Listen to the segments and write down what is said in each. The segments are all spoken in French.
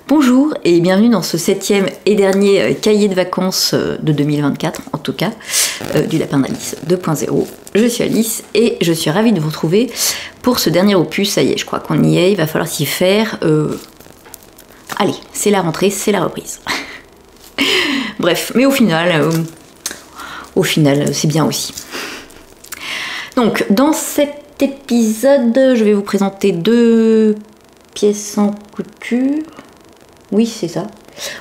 Bonjour et bienvenue dans ce 7e et dernier cahier de vacances de 2024, en tout cas, du Lapin d'Alice 2.0. Je suis Alice et je suis ravie de vous retrouver pour ce dernier opus. Ça y est, je crois qu'on y est, il va falloir s'y faire. Allez, c'est la rentrée, c'est la reprise. Bref, mais au final, c'est bien aussi. Donc, dans cet épisode, je vais vous présenter 2 pièces en couture. Oui, c'est ça.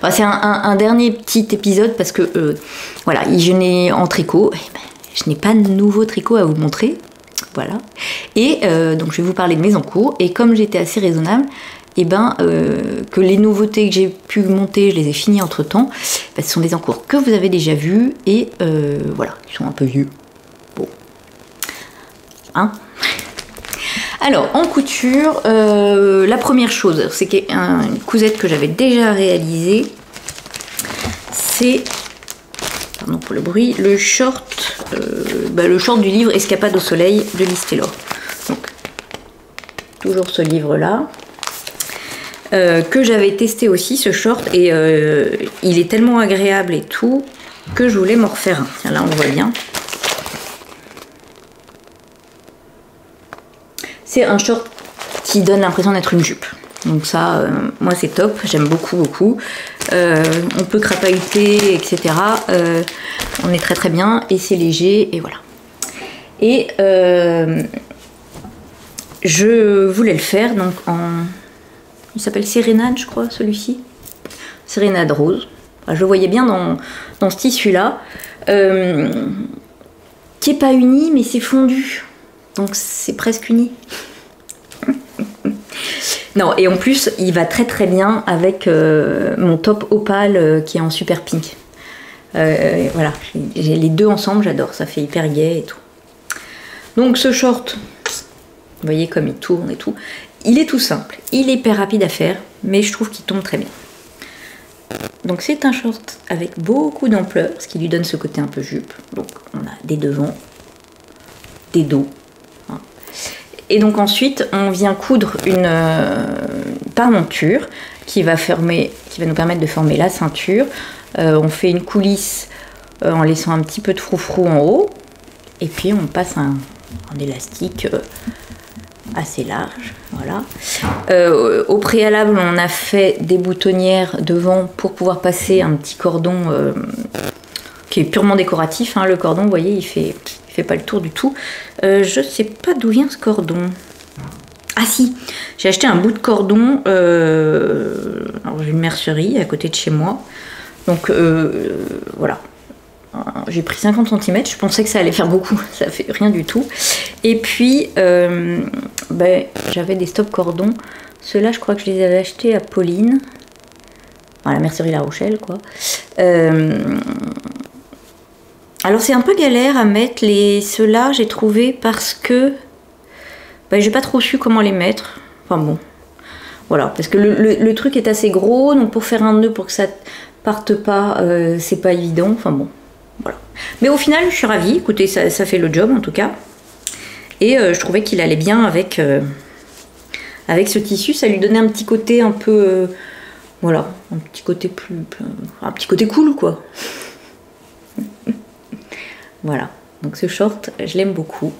Enfin, c'est un dernier petit épisode parce que, voilà, je n'ai en tricot, je n'ai pas de nouveau tricot à vous montrer. Voilà. Et donc, je vais vous parler de mes encours. Et comme j'étais assez raisonnable, que les nouveautés que j'ai pu monter, je les ai finies entre temps. Ce sont des encours que vous avez déjà vus et voilà, ils sont un peu vieux. Bon. Hein? Alors, en couture, la première chose, c'est une cousette que j'avais déjà réalisée. C'est, pardon pour le bruit, le short du livre Escapade au soleil de Liz Taylor. Donc, toujours ce livre-là. Que j'avais testé aussi, ce short, et il est tellement agréable et tout, que je voulais m'en refaire un. Tiens, là, on voit bien. C'est un short qui donne l'impression d'être une jupe. Donc ça, moi c'est top, j'aime beaucoup. On peut crapahuter, etc. On est très bien et c'est léger et voilà. Et je voulais le faire donc en... Il s'appelle Sérénade, je crois, celui-ci. Sérénade rose. Enfin, je le voyais bien dans ce tissu-là. Qui n'est pas uni, mais c'est fondu. Donc c'est presque uni. Non, et en plus, il va très bien avec mon top opale qui est en super pink. Voilà, j'ai les deux ensemble, j'adore, ça fait hyper gai et tout. Donc ce short, vous voyez comme il tourne et tout. Il est tout simple, il est hyper rapide à faire, mais je trouve qu'il tombe très bien. Donc c'est un short avec beaucoup d'ampleur, ce qui lui donne ce côté un peu jupe. Donc on a des devants, des dos. Et donc ensuite, on vient coudre une parmenture qui va nous permettre de former la ceinture. On fait une coulisse en laissant un petit peu de froufrou en haut. Et puis on passe un élastique assez large. Voilà. Au préalable, on a fait des boutonnières devant pour pouvoir passer un petit cordon qui est purement décoratif. Hein. Le cordon, vous voyez, il fait pas le tour du tout. Je sais pas d'où vient ce cordon. Ah si, j'ai acheté un bout de cordon. Alors j'ai une mercerie à côté de chez moi. Donc voilà. J'ai pris 50 cm. Je pensais que ça allait faire beaucoup. Ça fait rien du tout. Et puis j'avais des stop cordons. Ceux-là, je crois que je les avais achetés à Pauline. Enfin, la mercerie La Rochelle, quoi. Alors c'est un peu galère à mettre ceux-là, j'ai trouvé, parce que j'ai pas trop su comment les mettre. Enfin bon, voilà, parce que le truc est assez gros, donc pour faire un nœud pour que ça parte pas, c'est pas évident. Enfin bon, voilà. Mais au final, je suis ravie. Écoutez, ça fait le job en tout cas. Et je trouvais qu'il allait bien avec ce tissu. Ça lui donnait un petit côté un peu, voilà, un petit côté un petit côté cool, quoi. Voilà, donc ce short, je l'aime beaucoup.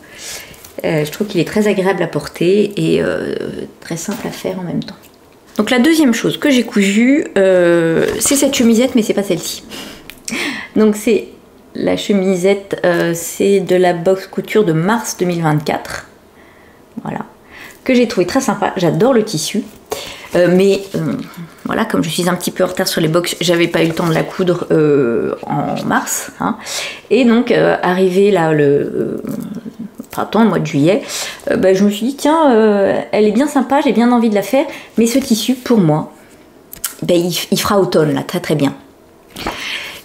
Je trouve qu'il est très agréable à porter et très simple à faire en même temps. Donc la deuxième chose que j'ai cousue, c'est cette chemisette, mais c'est pas celle-ci. Donc c'est la chemisette, c'est de la box couture de mars 2024. Voilà, que j'ai trouvé très sympa. J'adore le tissu. Voilà, comme je suis un petit peu en retard sur les box, j'avais pas eu le temps de la coudre en mars. Hein. Et donc, arrivé là le printemps, le mois de juillet, je me suis dit, tiens, elle est bien sympa, j'ai bien envie de la faire, mais ce tissu, pour moi, il fera automne, là, très bien.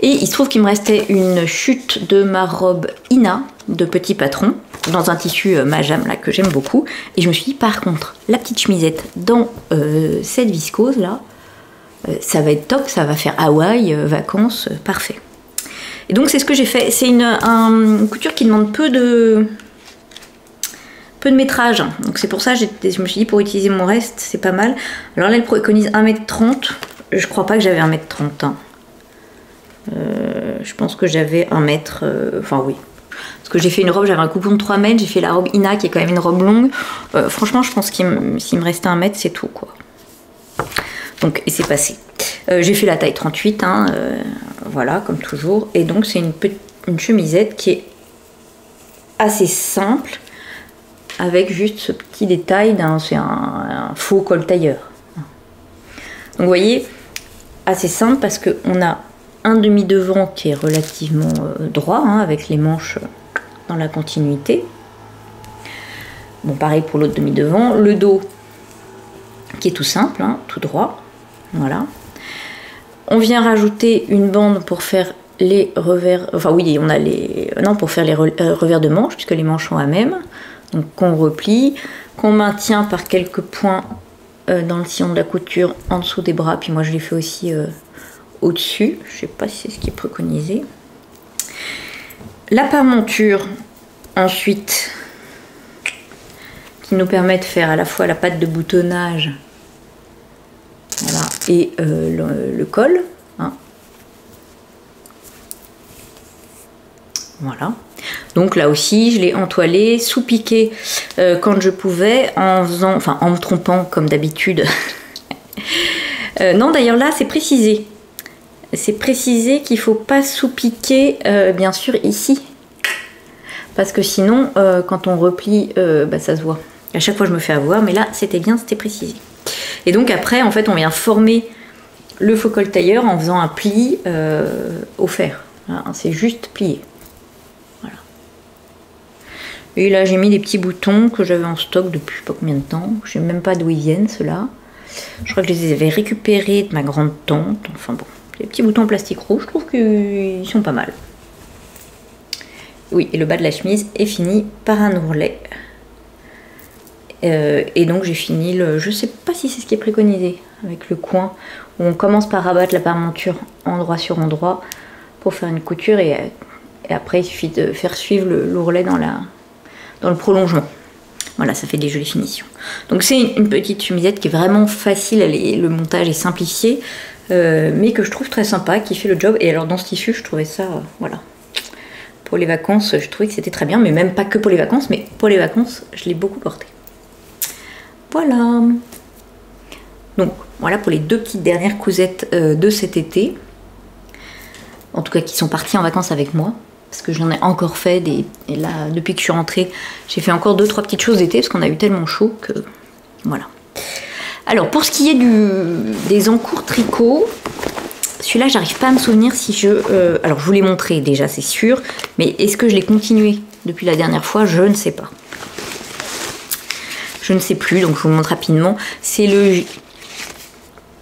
Et il se trouve qu'il me restait une chute de ma robe Ina, de Petit Patron, dans un tissu Majam là que j'aime beaucoup, et je me suis dit par contre la petite chemisette dans cette viscose là, ça va être top, ça va faire Hawaï, vacances, parfait. Et donc c'est ce que j'ai fait. C'est une couture qui demande peu de métrage, donc c'est pour ça je me suis dit pour utiliser mon reste c'est pas mal. Alors là elle préconise 1,30 m, je crois pas que j'avais 1m30. Hein. Je pense que j'avais 1 mètre. Enfin, oui. Parce que j'ai fait une robe, j'avais un coupon de 3 mètres. J'ai fait la robe Ina, qui est quand même une robe longue. Franchement, je pense s'il me restait 1 mètre, c'est tout, quoi. Donc, et c'est passé. J'ai fait la taille 38, hein, voilà, comme toujours. Et donc, c'est une chemisette qui est assez simple, avec juste ce petit détail c'est un faux col tailleur. Donc, vous voyez, assez simple parce qu'on a un demi-devant qui est relativement droit, hein, avec les manches dans la continuité. Bon, pareil pour l'autre demi-devant. Le dos qui est tout simple, hein, tout droit. Voilà. On vient rajouter une bande pour faire les revers. Enfin, oui, on a les. Non, pour faire les revers de manches, puisque les manches sont à même. Donc, qu'on replie, qu'on maintient par quelques points dans le sillon de la couture en dessous des bras. Puis moi, je l'ai fait aussi au-dessus. Je sais pas si c'est ce qui est préconisé. La paremonture, ensuite, qui nous permet de faire à la fois la patte de boutonnage, voilà, et le col. Hein. Voilà. Donc là aussi, je l'ai entoilé, sous-piqué quand je pouvais, en me trompant comme d'habitude. Non, d'ailleurs là, c'est précisé. C'est précisé qu'il ne faut pas sous-piquer, bien sûr, ici. Parce que sinon, quand on replie, ça se voit. À chaque fois, je me fais avoir, mais là, c'était bien, c'était précisé. Et donc après, en fait, on vient former le faux col tailleur en faisant un pli au fer. Hein, c'est juste plié. Voilà. Et là, j'ai mis des petits boutons que j'avais en stock depuis je sais pas combien de temps. Je sais même pas d'où ils viennent, ceux-là. Je crois que je les avais récupérés de ma grande tante. Enfin bon, les petits boutons en plastique rouge, je trouve qu'ils sont pas mal. Oui, et le bas de la chemise est fini par un ourlet. Et donc j'ai fini le... Je sais pas si c'est ce qui est préconisé, avec le coin, où on commence par rabattre la paremonture endroit sur endroit pour faire une couture, et après il suffit de faire suivre l'ourlet dans le prolongement. Voilà, ça fait des jolies finitions. Donc c'est une petite chemisette qui est vraiment facile, le montage est simplifié, mais que je trouve très sympa, qui fait le job. Et alors dans ce tissu, je trouvais ça, voilà. Pour les vacances, je trouvais que c'était très bien, mais même pas que pour les vacances, mais pour les vacances, je l'ai beaucoup porté. Voilà. Donc, voilà pour les deux petites dernières cousettes de cet été. En tout cas, qui sont parties en vacances avec moi. Parce que j'en ai encore fait et là, depuis que je suis rentrée, j'ai fait encore 2-3 petites choses d'été, parce qu'on a eu tellement chaud que... Voilà. Alors, pour ce qui est des encours tricot, celui-là, j'arrive pas à me souvenir si je... alors, je vous l'ai montré déjà, c'est sûr. Mais est-ce que je l'ai continué depuis la dernière fois? Je ne sais pas. Je ne sais plus, donc je vous montre rapidement. C'est le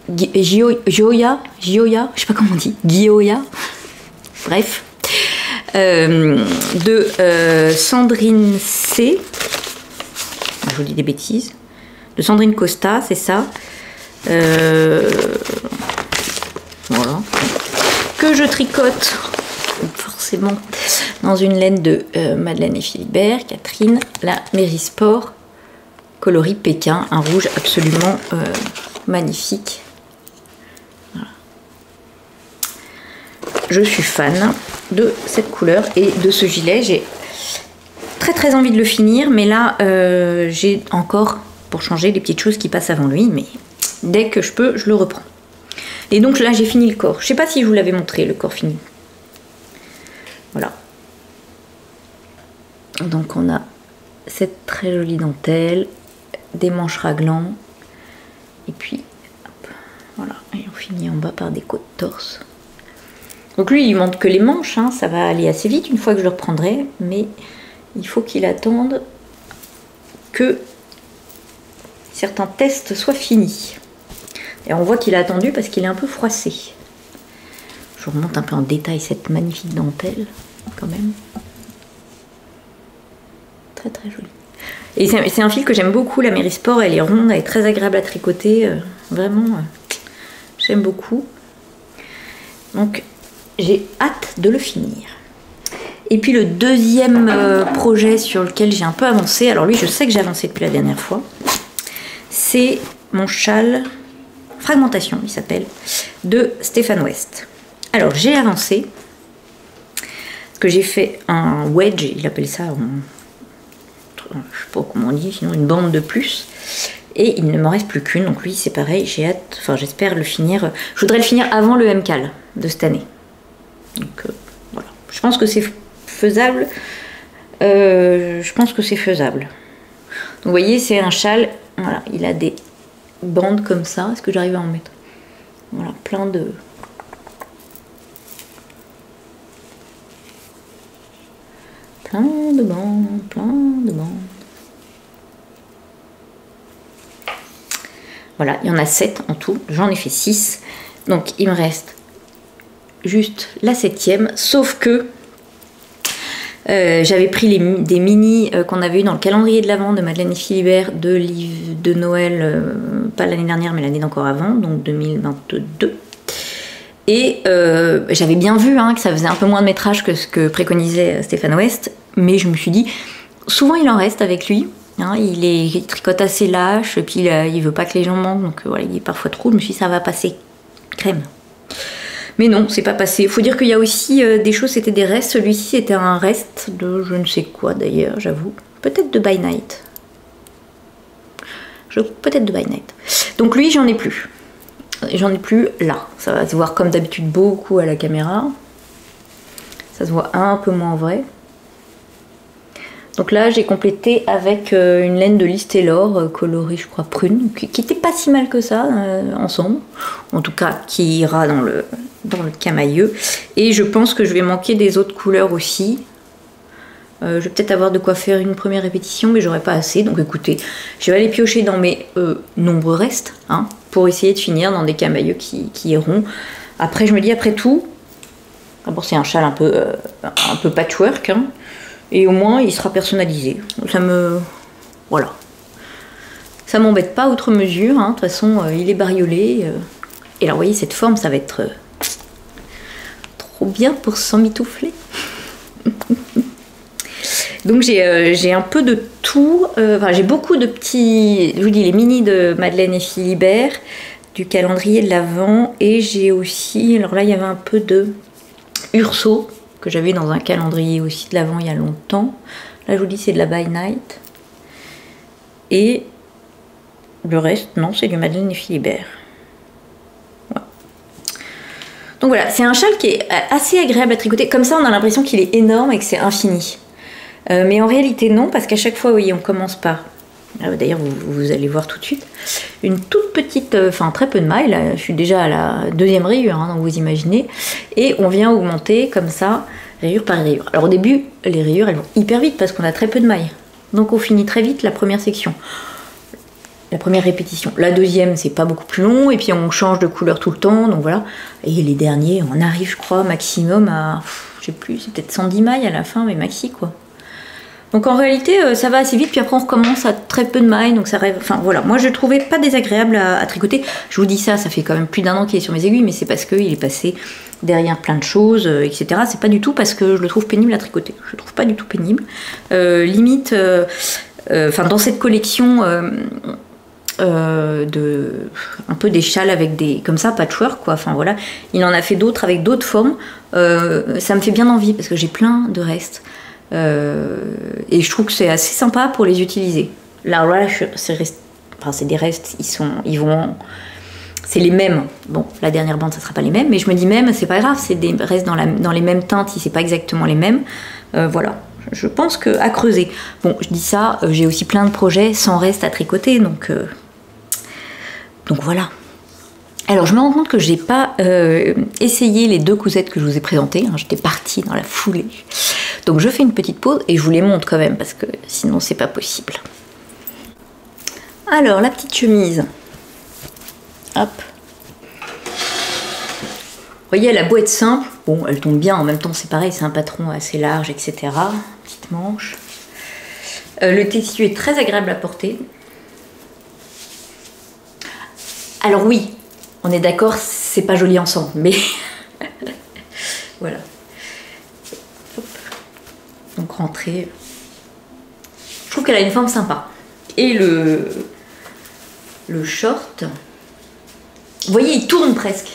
Gioia, je sais pas comment on dit, Gioia, bref, de Sandrine C. Je vous dis des bêtises. De Sandrine Costa, c'est ça. Voilà. Que je tricote forcément dans une laine de Madeleine et Philibert, Catherine, la Mérisport coloris Pékin, un rouge absolument magnifique. Voilà. Je suis fan de cette couleur et de ce gilet. J'ai très envie de le finir, mais là j'ai encore, pour changer, des petites choses qui passent avant lui, mais dès que je peux, je le reprends. Et donc là j'ai fini le corps. Je sais pas si je vous l'avais montré, le corps fini. Voilà. Donc on a cette très jolie dentelle, des manches raglan, et puis hop, voilà, et on finit en bas par des côtes torse. Donc lui il manque que les manches, hein, ça va aller assez vite une fois que je le reprendrai, mais il faut qu'il attende que certains tests soient finis. Et on voit qu'il a attendu parce qu'il est un peu froissé. Je vous remonte un peu en détail cette magnifique dentelle quand même. Très jolie. Et c'est un fil que j'aime beaucoup, la Mérisport, elle est ronde, elle est très agréable à tricoter, vraiment, j'aime beaucoup. Donc j'ai hâte de le finir. Et puis le deuxième projet sur lequel j'ai un peu avancé, alors lui je sais que j'ai avancé depuis la dernière fois, c'est mon châle Fragmentation, il s'appelle, de Stefan West. Alors j'ai avancé, parce que j'ai fait un wedge, il appelle ça, je sais pas comment on dit, sinon une bande de plus. Et il ne m'en reste plus qu'une, donc lui c'est pareil, j'ai hâte, enfin j'espère le finir, je voudrais le finir avant le MCAL de cette année. Donc voilà, je pense que c'est faisable, je pense que c'est faisable. Donc vous voyez c'est un châle, voilà, il a des bandes comme ça, est-ce que j'arrive à en mettre? Voilà, plein de bandes, plein de bandes. Voilà, il y en a 7 en tout, j'en ai fait 6. Donc il me reste juste la 7e, sauf que j'avais pris des mini qu'on avait eu dans le calendrier de l'Avent de Madeleine et Philibert de Noël, pas l'année dernière mais l'année d'encore avant, donc 2022. Et j'avais bien vu que ça faisait un peu moins de métrage que ce que préconisait Stefan West, mais je me suis dit, souvent il en reste avec lui. Il tricote assez lâche, et puis il veut pas que les gens manquent, donc voilà, il est parfois trop. Je me suis dit, ça va passer, crème. Mais non, c'est pas passé. Il faut dire qu'il y a aussi des choses, c'était des restes. Celui-ci, c'était un reste de je ne sais quoi d'ailleurs, j'avoue. Peut-être de By Night. Peut-être de By Night. Donc lui, j'en ai plus. J'en ai plus là. Ça va se voir comme d'habitude beaucoup à la caméra. Ça se voit un peu moins en vrai. Donc là, j'ai complété avec une laine de Liz Taylor colorée, je crois, prune, qui était pas si mal que ça ensemble. En tout cas, qui ira dans le camailleux. Et je pense que je vais manquer des autres couleurs aussi. Je vais peut-être avoir de quoi faire une première répétition, mais j'aurai pas assez. Donc écoutez, je vais aller piocher dans mes nombreux restes, pour essayer de finir dans des camailleux qui iront. Après, je me dis, après tout, d'abord c'est un châle un peu patchwork, et au moins il sera personnalisé. Voilà. Ça m'embête pas outre mesure, de toute façon il est bariolé. Et là vous voyez cette forme, ça va être trop bien pour s'emmitoufler. Donc j'ai un peu de tout, j'ai beaucoup de petits, je vous dis les mini de Madeleine et Philibert, du calendrier de l'Avent, et j'ai aussi, alors là il y avait un peu de Urso, que j'avais dans un calendrier aussi de l'Avent il y a longtemps. Là je vous dis c'est de la By Night. Et le reste, non, c'est du Madeleine et Philibert. Ouais. Donc voilà, c'est un châle qui est assez agréable à tricoter. Comme ça on a l'impression qu'il est énorme et que c'est infini. Mais en réalité non, parce qu'à chaque fois, oui, on commence par... D'ailleurs, vous allez voir tout de suite. Une toute petite, très peu de mailles. Là, je suis déjà à la 2e rayure, donc vous imaginez. Et on vient augmenter comme ça, rayure par rayure. Alors au début, les rayures, elles vont hyper vite parce qu'on a très peu de mailles. Donc on finit très vite la première section. La première répétition. La deuxième, c'est pas beaucoup plus long. Et puis on change de couleur tout le temps. Donc voilà. Et les derniers, on arrive, je crois, maximum à... je sais plus, c'est peut-être 110 mailles à la fin, mais maxi, quoi. Donc en réalité, ça va assez vite, puis après on recommence à très peu de mailles, donc ça rêve. Enfin voilà, moi je le trouvais pas désagréable à tricoter. Je vous dis ça fait quand même plus d'1 an qu'il est sur mes aiguilles, mais c'est parce qu'il est passé derrière plein de choses, etc. C'est pas du tout parce que je le trouve pénible à tricoter. Je le trouve pas du tout pénible. Limite, dans cette collection un peu des châles avec des comme ça patchwork quoi. Enfin voilà, il en a fait d'autres avec d'autres formes. Ça me fait bien envie parce que j'ai plein de restes. Et je trouve que c'est assez sympa pour les utiliser. Là, c'est des restes, c'est les mêmes. Bon, la dernière bande, ça sera pas les mêmes, mais je me dis même, c'est pas grave, c'est des restes dans les mêmes teintes, si c'est pas exactement les mêmes. Voilà, je pense que à creuser. Bon, je dis ça, j'ai aussi plein de projets sans reste à tricoter, donc voilà. Alors je me rends compte que j'ai pas essayé les 2 cousettes que je vous ai présentées, j'étais partie dans la foulée. Donc je fais une petite pause et je vous les montre quand même parce que sinon c'est pas possible. Alors la petite chemise. Hop. Vous voyez, elle a beau être simple, bon elle tombe bien, en même temps c'est pareil, c'est un patron assez large, etc. Petite manche. Le tissu est très agréable à porter. Alors oui, on est d'accord, c'est pas joli ensemble, mais voilà. Donc rentrée. Je trouve qu'elle a une forme sympa. Et le short, Vous voyez, il tourne presque.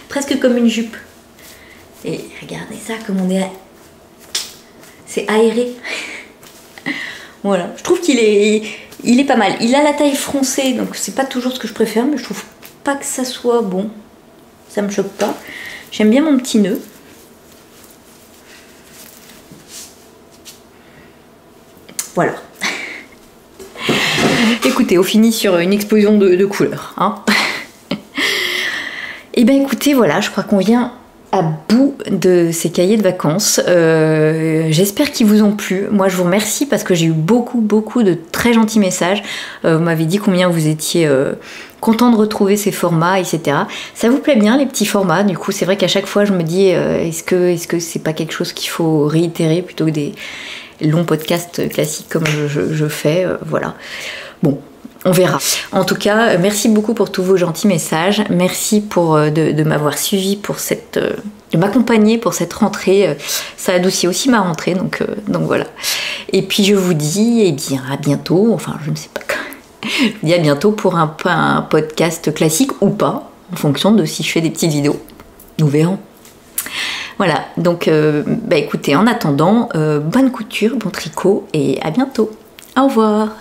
Presque comme une jupe. Et regardez ça, comme on est... C'est aéré. Voilà, je trouve qu'il est... Il est pas mal. Il a la taille froncée, donc c'est pas toujours ce que je préfère, mais je trouve pas que ça soit bon. Ça me choque pas. J'aime bien mon petit nœud. Voilà. Écoutez, on finit sur une explosion de couleurs. Hein. Et bien écoutez, voilà, je crois qu'on vient à bout de ces cahiers de vacances. J'espère qu'ils vous ont plu. Moi, je vous remercie parce que j'ai eu beaucoup de très gentils messages. Vous m'avez dit combien vous étiez content de retrouver ces formats, etc. Ça vous plaît bien, les petits formats? Du coup, c'est vrai qu'à chaque fois, je me dis, est-ce que c'est pas quelque chose qu'il faut réitérer plutôt que des longs podcasts classiques comme je fais, voilà. Bon, on verra. En tout cas, merci beaucoup pour tous vos gentils messages. Merci de m'avoir suivi pour de m'accompagner pour cette rentrée. Ça adoucit aussi ma rentrée, donc voilà. Et puis je vous dis, eh bien, à bientôt. Enfin, je ne sais pas quand. Je vous dis à bientôt pour un podcast classique ou pas, en fonction de si je fais des petites vidéos. Nous verrons. Voilà, donc écoutez, en attendant, bonne couture, bon tricot et à bientôt. Au revoir.